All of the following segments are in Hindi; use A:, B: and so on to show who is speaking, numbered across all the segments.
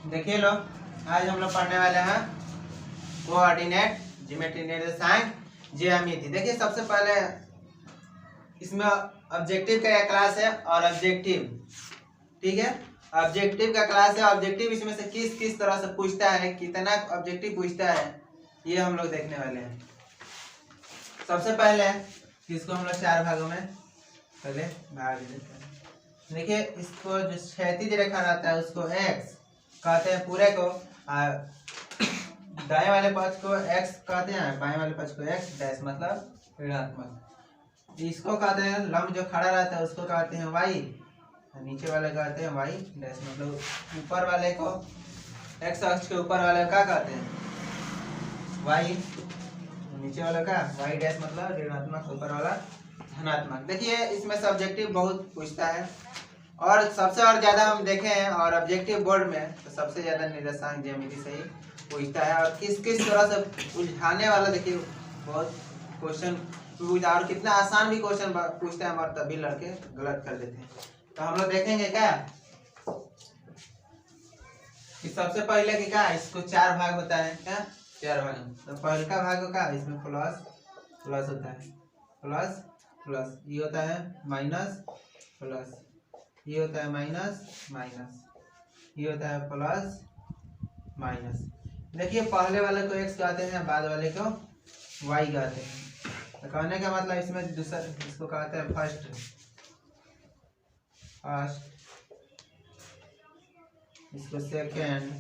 A: देखिए लोग, आज हम लोग पढ़ने वाले हैं कोऑर्डिनेट ज्योमेट्री निर्देशांक ज्यामिति। देखिए सबसे पहले इसमें ऑब्जेक्टिव का क्लास है और ऑब्जेक्टिव, ठीक है। ऑब्जेक्टिव का क्लास है। ऑब्जेक्टिव इसमें से किस किस तरह से पूछता है, कितना ऑब्जेक्टिव पूछता है, ये हम लोग देखने वाले हैं। सबसे पहले इसको हम लोग चार भागों में पहले भाग देते हैं। देखिए इसको जो क्षैतिज रेखा रहता है उसको एक्स कहते हैं पूरे को, दाएं वाले पक्ष को एक्स कहते हैं, बाएं वाले पक्ष को एक्स डैश मतलब ऋणात्मक। इसको कहते हैं लंब जो खड़ा रहता है उसको कहते हैं वाई, नीचे वाले कहते हैं वाई डैश मतलब ऊपर वाले को, एक्स अक्ष के ऊपर वाले को क्या कहते हैं वाई, नीचे वाला का वाई डैश मतलब ऋणात्मक, ऊपर वाला धनात्मक। देखिए इसमें सब्जेक्टिव बहुत पूछता है और सबसे और ज्यादा हम देखे हैं और ऑब्जेक्टिव बोर्ड में तो सबसे ज्यादा निर्देशांक ज्यामिति से ही पूछता है। और किस किस तरह से उलझाने वाला देखिए बहुत क्वेश्चन पूछता है और कितना आसान भी क्वेश्चन पूछता है, हमारे तभी लड़के गलत कर देते हैं। तो हम लोग देखेंगे क्या कि सबसे पहले कि क्या इसको चार भाग होता है, क्या चार भाग। तो पहले का भाग का इसमें प्लस प्लस होता है, प्लस प्लस, ये होता है माइनस प्लस, ये होता है माइनस माइनस, ये होता है प्लस माइनस। देखिए पहले वाले को एक्स कहते हैं, बाद वाले को वाई कहते हैं। तो कहने का मतलब इसमें दूसरा इसको कहते हैं फर्स्ट, इसको सेकेंड,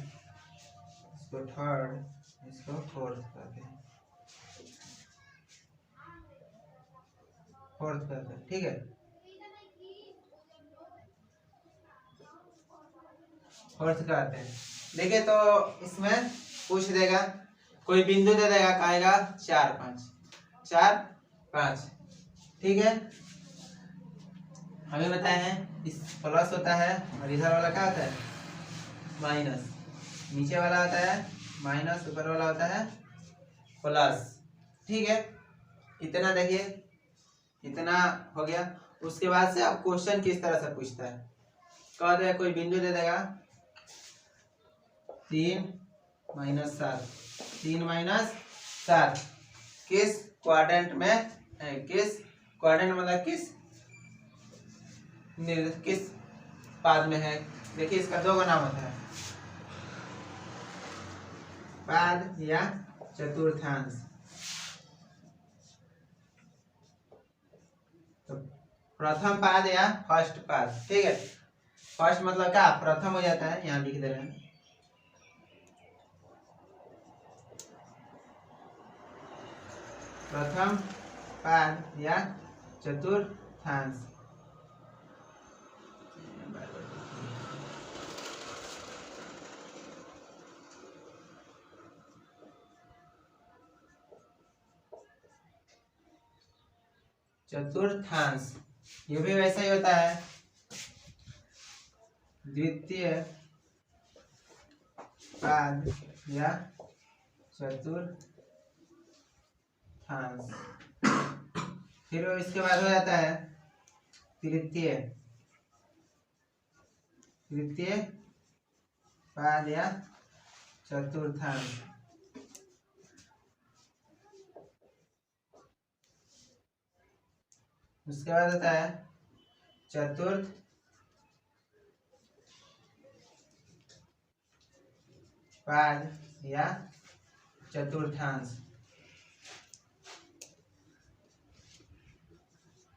A: इसको थर्ड, इसको फोर्थ कहते हैं, फोर्थ कहते हैं, ठीक है। फोर्थ कहते हैं। देखिए तो इसमें पूछ देगा, कोई बिंदु दे देगा, कहेगा 4 5, 4 5, ठीक है। हमें बताए हैं इस प्लस होता है और इधर वाला क्या होता है माइनस, नीचे वाला होता है माइनस, ऊपर वाला होता है प्लस, ठीक है। इतना देखिए इतना हो गया। उसके बाद से अब क्वेश्चन किस तरह से पूछता है, कह देगा कोई बिंदु दे देगा 3 - 7, 3 - 7 किस क्वाड्रेंट में है, किस क्वाड्रेंट मतलब किस पाद में है। देखिए इसका दो नाम होता है, पाद या चतुर्थांश। तो प्रथम पाद या फर्स्ट पाद, ठीक है। फर्स्ट मतलब क्या प्रथम हो जाता है, यहाँ लिख दे रहे हैं। प्रथम पाद या चतुर्थांश। चतुर्थांश ये भी वैसा ही होता है, द्वितीय पाद या चतुर्थांश। फिर इसके बाद हो जाता है तृतीय पाद या चतुर्थांश। उसके बाद होता है चतुर्थ पाद या चतुर्थांश।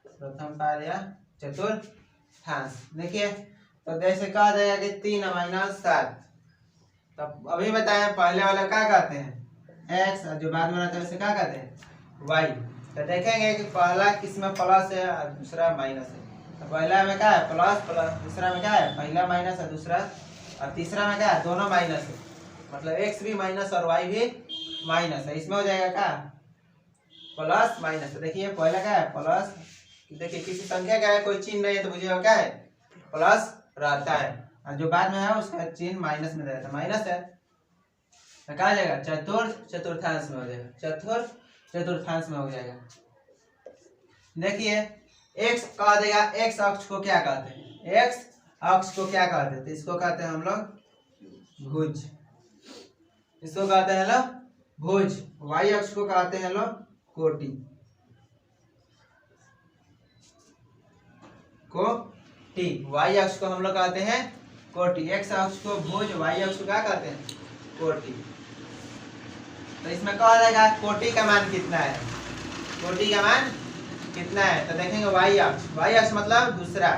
A: प्रथम पाद या चतुर्थांश। देखिए तो जैसे कहा जाएगा कि 3 - 7, तो अभी बताएं पहले वाला क्या कहते हैं एक्स, और जो बाद में रहता है उसे क्या कहते हैं वाई। तो देखेंगे कि पहला किसमें प्लस है और दूसरा माइनस है। तो पहला में क्या है प्लस प्लस, दूसरा में क्या है पहला माइनस है दूसरा, और तीसरा में क्या है दोनों माइनस है, मतलब एक्स भी माइनस और वाई भी माइनस है। इसमें हो जाएगा क्या प्लस माइनस। देखिए पहला क्या है प्लस, देखिए किसी संख्या का है कोई चिन्ह नहीं है तो मुझे क्या है प्लस रहता है, और जो बाद में है उसका चिन्ह माइनस में रहता है, माइनस है तो क्या हो जाएगा चतुर्थांश में हो जाएगा, चतुर्थांश में हो जाएगा। देखिए एक्स कह देगा, एक्स अक्ष को क्या कहते हैं, एक्स अक्ष को क्या कहते हैं, तो इसको कहते हैं हम लोग भुज। इसको कहते हैं लोग भुज। वाई अक्ष को कहते हैं लोग कोटि। कोटि। वाई अक्ष को हम लोग कहते हैं कोटि। एक्स अक्ष को भुज, वाई अक्ष को क्या कहते हैं कोटि। तो इसमें कहा जाएगा कोटि का मान कितना है, कोटि का मान कितना है। तो देखेंगे वाई अक्ष, वाई अक्ष मतलब दूसरा,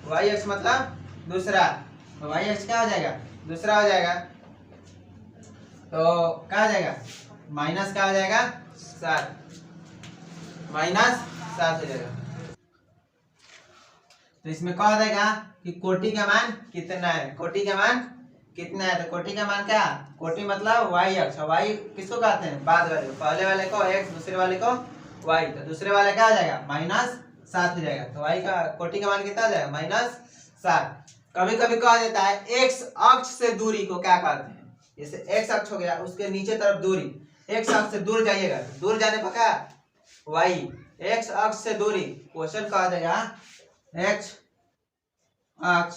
A: वाई अक्ष मतलब दूसरा, तो वाई अक्ष क्या हो जाएगा दूसरा हो जाएगा। तो क्या हो जाएगा माइनस क्या हो जाएगा 7, माइनस 7 हो जाएगा। तो इसमें कहा जाएगा कि कोटि का मान कितना है, कोटि का मान कितना है। तो कोटि का मान क्या, कोटि मतलब वाई अक्ष, वाई किसको कहते हैं बाद वाले को, पहले वाले को एक्स, दूसरे वाले को वाई। तो दूसरे वाले क्या हो जाएगा -7 हो जाएगा। तो वाई का कोटि का मान कितना हो जाएगा -7। कभी कभी कहा जाता है एक्स अक्ष से दूरी को क्या कहते हैं, जैसे एक्स अक्ष हो गया उसके नीचे तरफ दूरी, एक्स अक्ष से दूर जाइएगा, दूर जाने पर क्या वाई, एक्स अक्ष से दूरी, क्वेश्चन कहा जाएगा एक्स अक्ष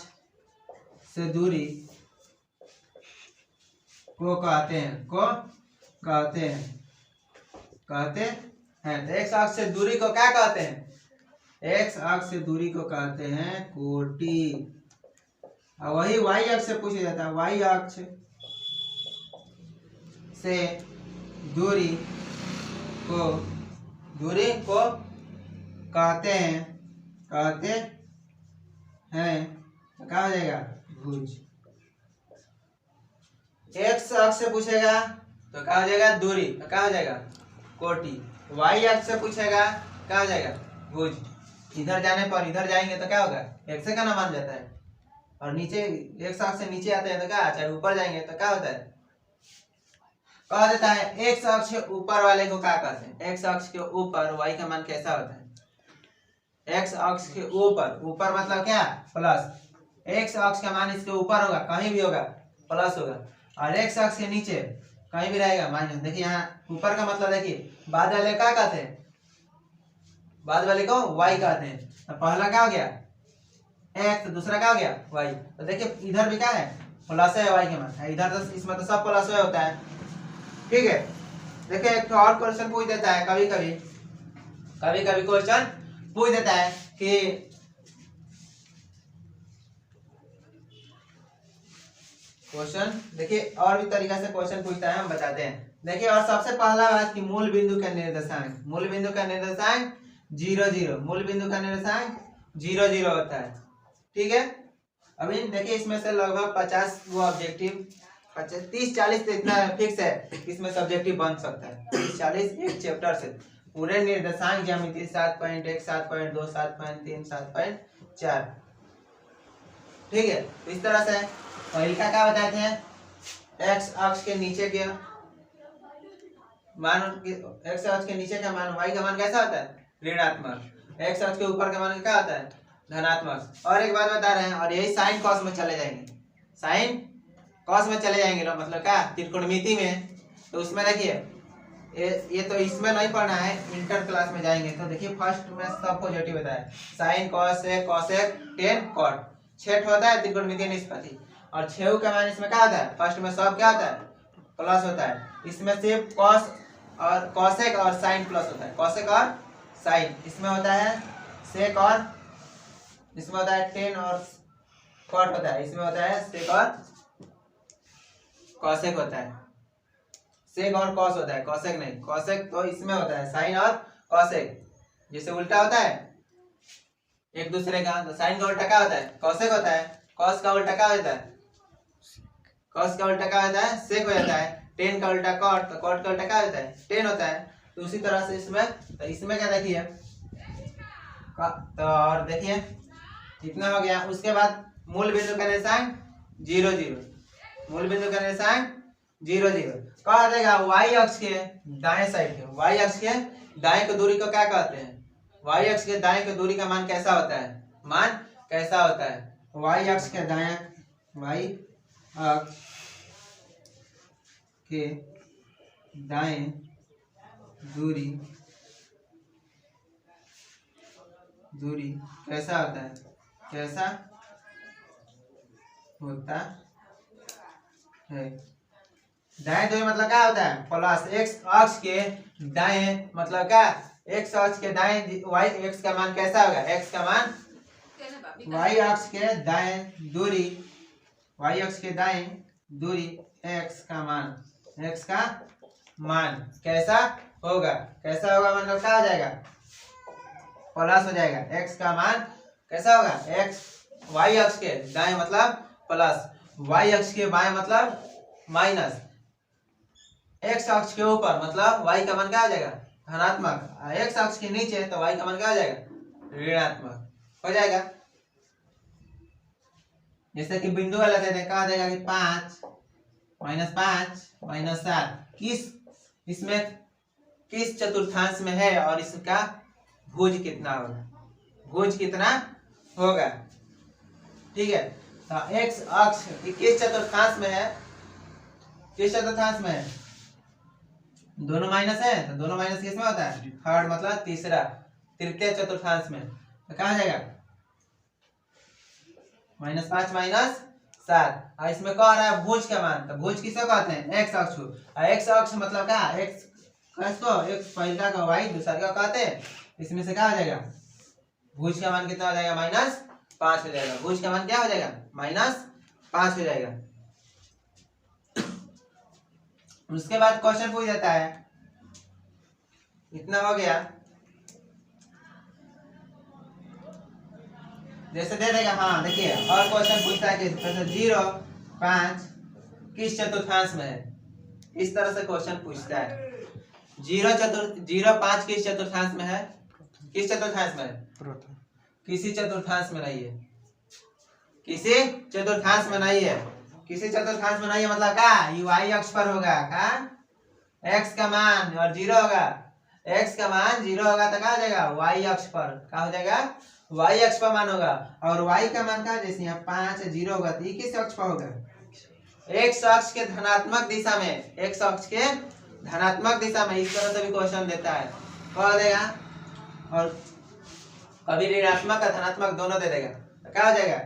A: से दूरी को कहते हैं, को कहते हैं, कहते हैं। तो एक्स अक्ष से दूरी को क्या कहते हैं, एक्स अक्ष से दूरी को कहते हैं कोटि। और वही वाई अक्ष से पूछा जाता है, वाई अक्ष से दूरी को कहते हैं, कहते हैं। तो क्या हो जाएगा भुज। एक्स अक्ष से पूछेगा तो क्या हो जाएगा दूरी, तो क्या हो जाएगा कोटि। वाई अक्ष से पूछेगा क्या हो जाएगा भुज। इधर जाने पर, इधर जाएंगे तो क्या होगा एक्स का ना मान जाता है, और नीचे एक्स अक्ष से नीचे आते हैं तो क्या, चाहे ऊपर जाएंगे तो क्या होता है, कहा देता है एक्स अक्ष ऊपर वाले को क्या कहते हैं, एक्स अक्ष के ऊपर वाई का मान कैसा होता है। एक्स अक्ष के ऊपर, ऊपर मतलब क्या प्लस, एक्स अक्ष का मान इसके ऊपर होगा, कहीं भी होगा प्लस होगा, और एक्स अक्ष के नीचे कहीं भी रहेगा माइनस। देखिए यहाँ ऊपर का मतलब देखिए बाद वाले क्या कहते हैं, बाद वाले को वाई कहते हैं। तो पहला क्या हो गया एक्स, दूसरा क्या हो गया वाई। तो देखिए इधर भी क्या है प्लस है वाई के मान, इधर तो इसमें तो सब प्लस होता है, ठीक है। देखिए एक और क्वेश्चन पूछ देता है, कभी कभी क्वेश्चन पूछ देता है कि क्वेश्चन, देखिए और भी तरीका से क्वेश्चन पूछता है, हम बताते हैं। देखिए और सबसे पहला बात कि मूल बिंदु का निर्देशांक, मूल बिंदु का निर्देशांक 0 0, मूल बिंदु का निर्देशांक 0 0 होता है, ठीक है। अभी देखिए इसमें से लगभग 50 वो ऑब्जेक्टिव, 30-40 तो इतना फिक्स है, इसमें सब्जेक्टिव बन सकता है 30-40 एक चैप्टर से। पूरे निर्देशांक ज्यामिति 7.1, 7.2, 7.3, 7.4, ठीक है। तो इस तरह से तरीका क्या बताते हैं, एक्स अक्ष के नीचे के मान, एक्स अक्ष के नीचे का मान, वाई का मान कैसा होता है ऋणात्मक, एक्स अक्ष के ऊपर का मान क्या होता है धनात्मक। और एक बात बता रहे हैं, और यही साइन कॉस में चले जाएंगे, साइन कॉस में चले जाएंगे लोग, मतलब क्या त्रिकोणमिति में। तो उसमें देखिए ये तो इसमें नहीं पढ़ना है, इंटर क्लास में जाएंगे तो देखिए फर्स्ट में सब पॉजिटिव होता है, sine cosec cosec tan cot, 6 होता है त्रिकोणमितीय निष्पत्ति, और 6 का मान इसमें क्या होता है फर्स्ट में सब क्या होता है प्लस होता है। इसमें सिर्फ कॉस और कॉसेक और साइन प्लस होता है, कॉसेक और साइन। इसमें होता है सेक और, इसमें होता है टेन और कॉट होता है, इसमें होता है सेक और कॉसेक होता है, सेक और कॉस होता है, कॉसेक नहीं। कॉसेक तो इसमें होता है साइन और कॉसेक, जिससे उल्टा होता है एक दूसरे का। तो साइन का उल्टा क्या होता है कॉसेक होता है, कॉस का उल्टा क्या होता है, कॉस का उल्टा क्या होता है सेक हो जाता है, टेन का उल्टा कॉट, तो कॉट का उल्टा क्या होता है टेन होता है। तो उसी तरह से इसमें, तो इसमें क्या देखिए, तो और देखिए इतना हो गया। उसके बाद मूल बिंदु का निर्देशांक 0 0, मूल बिंदु का निर्देशांक 0 0 कहा देगा वाई अक्ष के दाएं साइड के, वाई अक्ष के दाएं की दूरी को क्या कहते हैं, वाई अक्ष के दाएं की दूरी का मान कैसा होता है, मान कैसा होता है। वाई अक्ष के दाएं, वाई अक्ष के दाएं दूरी कैसा होता है, कैसा होता है। दाएं द्विम मतलब क्या होता है? प्लस एक्स अक्ष के दाएं मतलब क्या? एक्स अक्ष के दाएं वाई एक्स का मान कैसा होगा? एक्स का मान वाई अक्ष के दाएं दूरी, वाई अक्ष के दाएं दूरी एक्स का मान, एक्स का मान कैसा होगा? कैसा होगा मतलब क्या हो जाएगा? प्लस हो जाएगा। एक्स का मान कैसा होगा? एक्स वाई अक्ष के दाएं मतलब प्लस, वाई अक्ष के बाएं मतलब माइनस, एक्स अक्ष के ऊपर मतलब वाई का मान क्या हो जाएगा? धनात्मक। एक्स अक्ष के नीचे तो वाई का मान क्या हो जाएगा? ऋणात्मक हो जाएगा। जैसे कि बिंदु वाला दे दें, कहा देगा कि 5 -5 -7 किस इसमें किस चतुर्थांश में है और इसका भुज कितना होगा? भुज कितना होगा? ठीक है, तो एक्स अक्ष किस चतुर्थांश में है? किस चतुर्थांश में है? दोनों माइनस है तो दोनों माइनस किस में होता है? थर्ड मतलब तीसरा, तृतीय चतुर्थांश में। तो कहा जाएगा -5 -7। और इसमें कह रहा है भुज का मान, तो भुज किसे कहते हैं? एक्स अक्ष को। एक्स अक्ष मतलब क्या? एक्स को एक पहला का वाई दूसरा का कहते हैं। इसमें से क्या हो जाएगा? भुज का मान कितना हो जाएगा? -5 हो जाएगा। भुज का मान क्या हो जाएगा? -5 हो जाएगा। उसके बाद क्वेश्चन पूछ जाता है, इतना हो गया, जैसे दे देगा। हाँ देखिए, और क्वेश्चन पूछता है कि 0 5 किस चतुर्थांश में है? इस तरह से क्वेश्चन पूछता है। 0 5 किस चतुर्थांश में है? किस चतुर्थांश में है? किसी चतुर्थांश में नहीं है। किसी चतुर्थांश में नहीं है। किसी चतुर्थांश में नहीं है मतलब क्या? ये वाई अक्ष पर होगा। क्या? एक्स का मान और 0 होगा। एक्स का मान 0 होगा तो क्या हो जाएगा? वाई अक्ष पर क्या हो जाएगा? वाई अक्ष पर मान होगा। और वाई का मान क्या? जैसे यहाँ 5 0 होगा तो ये किस अक्ष पर होगा? एक्स अक्ष के धनात्मक दिशा में। एक्स अक्ष के धनात्मक दिशा में। इस तरह से भी क्वेश्चन देता है, कह देगा। और कभी ऋणात्मक और धनात्मक दोनों दे देगा तो क्या हो जाएगा?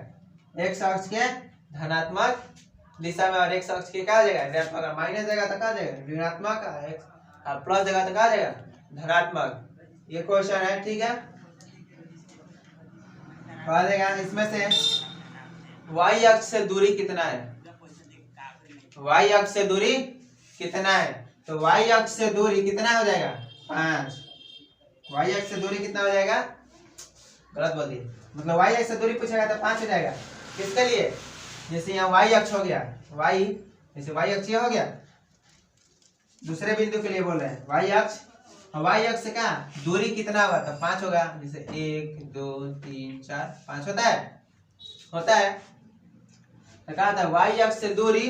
A: एक्स अक्ष के धनात्मक दिशा में और एक्स अक्ष के क्या हो जाएगा? ऋणात्मक। माइनस देगा तो क्या हो जाएगा? ऋणात्मक। और प्लस देगा तो क्या हो जाएगा? धनात्मक। ये क्वेश्चन है, ठीक है। कह देगा इसमें से वाई अक्ष से दूरी कितना है? वाई अक्ष से दूरी कितना है? तो वाई अक्ष से दूरी कितना हो जाएगा? 5। वाई अक्ष से दूरी कितना हो जाएगा? गलत बोल दिए, मतलब वाई अक्ष से दूरी पूछेगा तो 5 हो जाएगा। किसके लिए? जैसे यहाँ वाई अक्ष हो गया, वाई जैसे वाई अक्ष हो गया, दूसरे बिंदु के लिए बोल रहे हैं वाई अक्ष। वाई अक्ष से क्या दूरी कितना होगा? तो 5 होगा। जैसे 1 2 3 4 5 होता है, होता है। तो कहा था वाई अक्ष से दूरी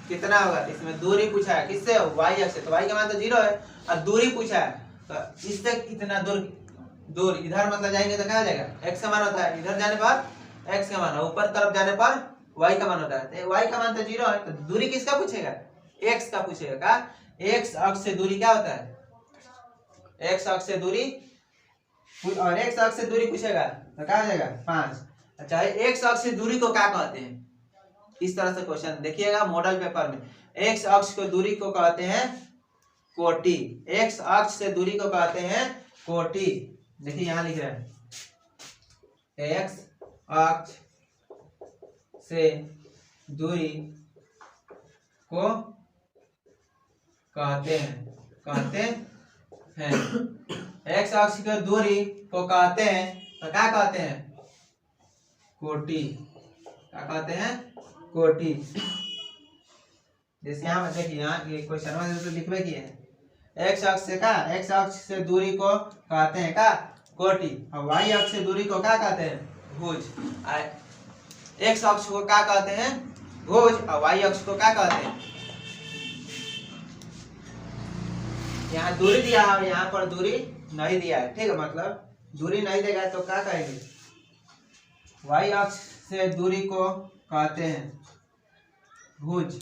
A: कितना होगा? इसमें दूरी पूछा है किससे? वाई अक्ष से। तो वाई का मान तो 0 है और दूरी पूछा है तो इससे कितना दूर इधर मतलब जाएंगे तो क्या हो जाएगा? एक्स का मान होता है, इधर जाने पर एक्स का मान, ऊपर तरफ जाने पर वाई का मान होता है। तो वाई का मान तो 0 है, तो दूरी किसका पूछेगा? एक्स का पूछेगा। का एक्स अक्ष से दूरी क्या होता है? एक्स अक्ष से दूरी, और एक्स अक्ष से दूरी पूछेगा तो क्या हो जाएगा? 5। अच्छा, एक्स अक्ष से दूरी को क्या कहते हैं? इस तरह से क्वेश्चन देखिएगा मॉडल पेपर में। एक्स अक्ष को दूरी को कहते हैं कोटि। एक्स अक्ष से दूरी को कहते हैं कोटि। देखिए यहां लिख रहे हैं, एक्स अक्ष से दूरी को कहते हैं एक्स अक्ष की दूरी को कहते हैं तो क्या कहते हैं? कोटि। क्या कहते हैं? कोटि। जैसे यहाँ देखिए, यहाँ क्वेश्चन तो लिखवे किए हैं। एक्स अक्ष से क्या? एक्स अक्ष से दूरी को कहते हैं क्या? कोटि। और वाई अक्ष से दूरी को क्या कहते हैं? भुज। एक्स अक्ष को क्या कहते हैं? भुज। और वाई अक्ष को क्या कहते हैं? यहाँ दूरी दिया है और यहाँ पर दूरी नहीं दिया है, ठीक है। मतलब दूरी नहीं देगा तो क्या कहेंगे? वाई अक्ष से दूरी को कहते हैं भुज।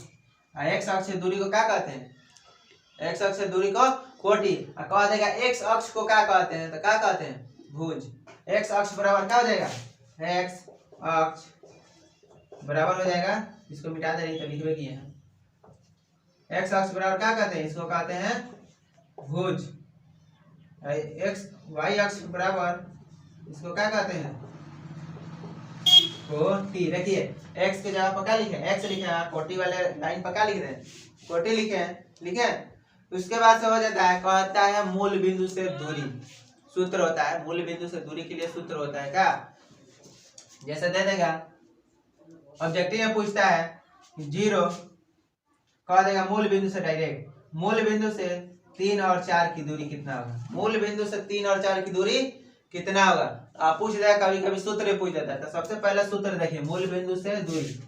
A: एक्स अक्ष से दूरी को क्या कहते हैं? एक्स अक्ष से दूरी को कोटि। और कह देगा एक्स अक्ष को क्या कहते हैं? तो क्या कहते हैं? भुज। एक्स अक्ष बराबर क्या हो जाएगा? एक्स अक्ष बराबर हो जाएगा, इसको मिटा दे रही तो लिखवे किए हैं, एक्स अक्ष बराबर क्या कहते हैं, इसको कहते हैं भुज। एक्स वाई अक्ष बराबर इसको क्या कहते हैं, कोटि। देखिए एक्स के जगह पर क्या लिखे, एक्स लिखे हैं, कोटि वाले लाइन पर क्या लिख रहे हैं, कोटि लिखे हैं, लिखे। उसके बाद से हो जाता है, कहता है मूल बिंदु से दूरी। सूत्र होता है मूल बिंदु से दूरी के लिए, सूत्र होता है क्या, जैसे दे देगा ऑब्जेक्टिव में पूछता है 0, कह देगा मूल बिंदु से डायरेक्ट, मूल बिंदु से 3 और 4 की दूरी कितना होगा, मूल बिंदु से 3 और 4 की दूरी कितना होगा। आप पूछ देगा, कभी कभी सूत्र पूछ देता है, तो सबसे पहला सूत्र देखिए, मूल बिंदु से दूरी,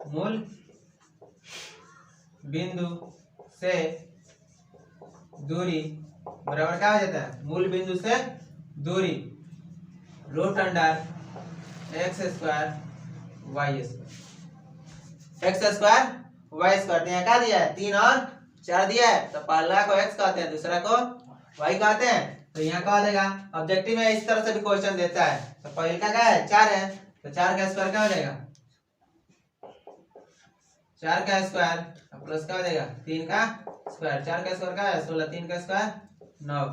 A: मूल बिंदु से दूरी बराबर क्या हो जाता है, मूल बिंदु से दूरी root under x square y square, x square y square. यहाँ क्या दिया है, 3 और 4 दिया है, तो पहला को एक्स कहते हैं, दूसरा को वाई कहते हैं। तो यहाँ कह देगा ऑब्जेक्टिव में इस तरह से भी क्वेश्चन देता है, तो पहले का क्या है 4 है, तो 4 का स्क्वायर क्या हो जाएगा, 4 का स्क्वायर प्लस क्या हो जाएगा 3 का स्क्वायर, 4 का स्क्वायर क्या है 16, 3 का स्क्वायर 9,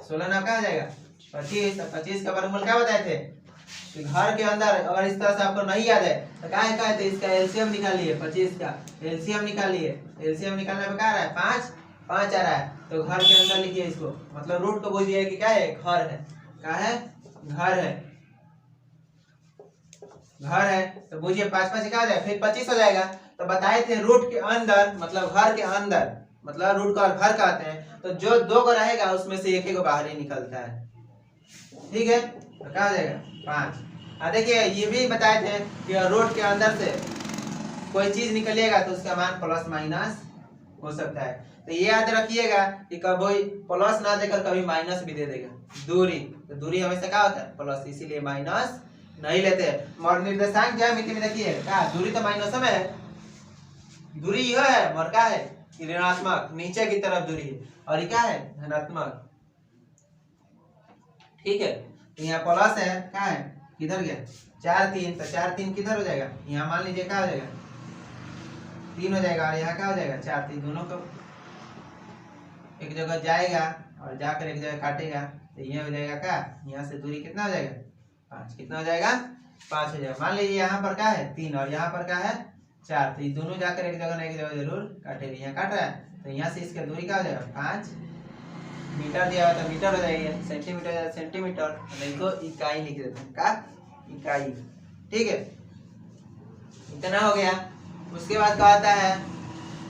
A: 16 9 क्या हो जाएगा 25। 25 का वर्गमूल क्या बताए थे, कि घर के अंदर अगर इस तरह से आपको नहीं याद है तो क्या है, तो इसका एलसीएम निकालिए, 25 का एलसीएम निकालिए, एलसीएम निकालने में क्या आ रहा है 5 5 आ रहा है, तो घर के अंदर लिखिए इसको, मतलब रूट को बुझिए कि क्या है, घर है, क्या है, घर है, घर है, तो बुझिए 5 5 क्या हो जाएगा, फिर 25 हो जाएगा। तो बताए थे रूट के अंदर मतलब घर के अंदर, मतलब रूट का घर कहते हैं, तो जो 2 को रहेगा उसमें से एक को बाहर ही निकलता है, ठीक है, तो क्या हो जाएगा 5। देखिए ये भी बताए थे कि रूट के अंदर से कोई चीज निकलेगा तो उसका मान प्लस माइनस हो सकता है, तो ये याद रखिएगा कि कभी प्लस ना देकर कभी माइनस भी दे देगा। दूरी, तो दूरी हमेशा क्या होता है प्लस, इसीलिए माइनस नहीं लेते। और निर्देशांक ज्यामिति में देखिए क्या, दूरी तो माइनस में है, दूरी यह है और क्या है ऋणात्मक, नीचे की तरफ दूरी है, और ये क्या है धनात्मक, ठीक है। तो यहाँ प्लस है, क्या है किधर गया 4 3, तो 4 3 किधर हो जाएगा, यहाँ मान लीजिए क्या हो जाएगा 3 हो जाएगा, और यहाँ क्या हो जाएगा 4 3, दोनों को एक जगह जाएगा और जाकर एक जगह काटेगा, तो ये हो जाएगा क्या, यहाँ से दूरी कितना हो जाएगा 5, कितना हो जाएगा 5 हो जाएगा। मान लीजिए यहाँ पर क्या है 3 और यहाँ पर क्या है 4, तो ये दोनों जाकर एक जगह ना एक जगह जरूर काटेंगे, यहाँ काट रहा है, तो यहाँ से इसका दूरी क्या हो जाएगा 5 मीटर दिया हुआ, तो मीटर हो जाएगी, सेंटीमीटर सेंटीमीटर, नहीं तो इकाई लिख देते हैं, का इकाई, ठीक है, इतना हो गया। उसके बाद कहता है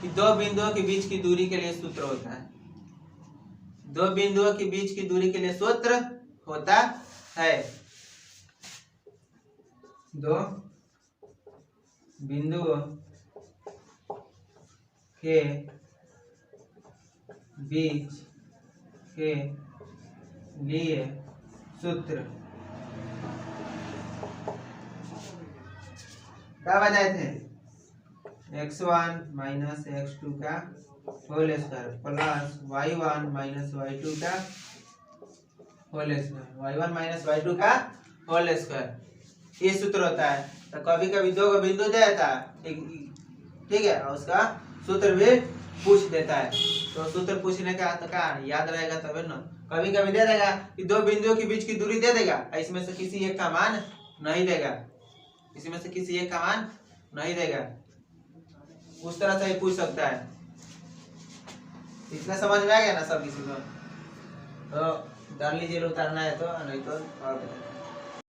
A: कि 2 बिंदुओं के बीच की दूरी के लिए सूत्र होता है, 2 बिंदुओं के बीच की दूरी के लिए सूत्र होता है, 2 बिंदुओं के बीच के लिए सूत्र क्या बताए थे, x1 माइनस x2 का whole square plus y1 minus y2 का whole square, y1 minus y2 का होल स्क्वायर, ये सूत्र होता है। तो कभी कभी 2 को बिंदु देता है, ठीक है, और उसका सूत्र भी पूछ देता है, तो सूत्र पूछने का तो क्या याद रहेगा तभी ना, कभी कभी दे देगा कि 2 बिंदुओं के बीच की दूरी दे देगा, इसमें से किसी एक का मान नहीं देगा, इसमें से किसी एक का मान नहीं देगा, उस तरह से ही पूछ सकता है। इतना समझ में आ गया ना सब किसी को, तो डाल लीजिए, उतारना है तो, नहीं तो और